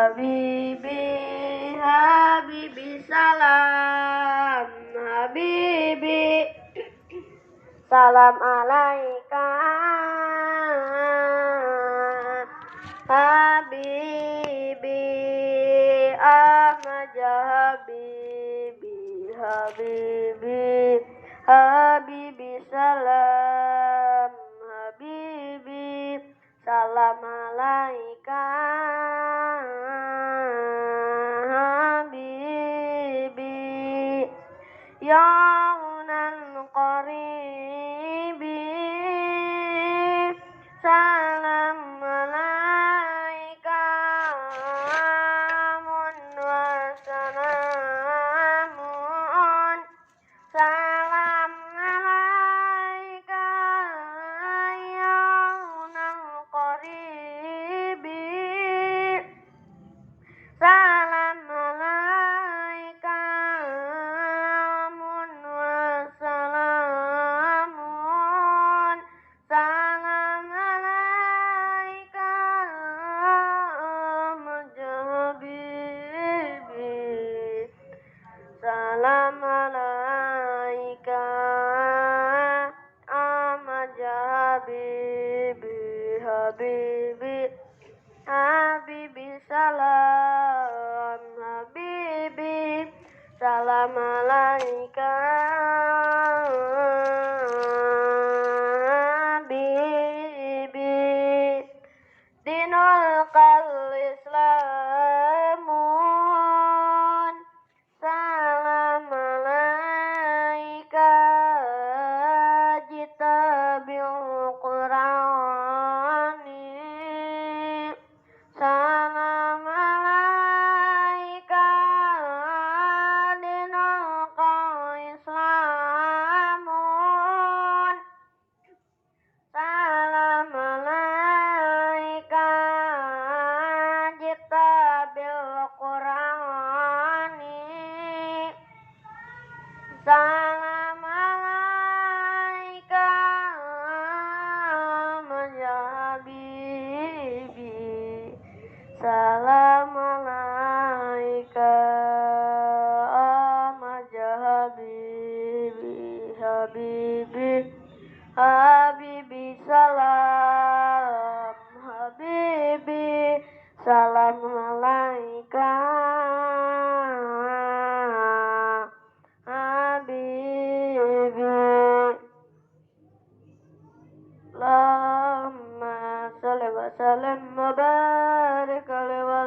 Habibi, Habibi salam, Habibi salam alaika, Habibi Ahmad ya Habibi, Habibi, Habibi salam, Habibi salam alaika, Habibi ya unal qaribi, salam alaika mun wa salamun, salam alaika ya unal qaribi, salam alaika mun wa salamun, salam alaika Habibi, salam alaika Ahmad ya Habibi, Habibi, Habibi salam, Habibi salam alaika, Habibi dinul kal islamun, salam alaika jita bil qur'ani, salam alaika dinul kal islamun, salam alaika jita bil qur'ani, salam alaika ya Habibi, salam alaika ya Habibi, Habibi, Habibi salam, Habibi salam alaika, Habibi Allahumma salli wa sallim wa barik alaihi wa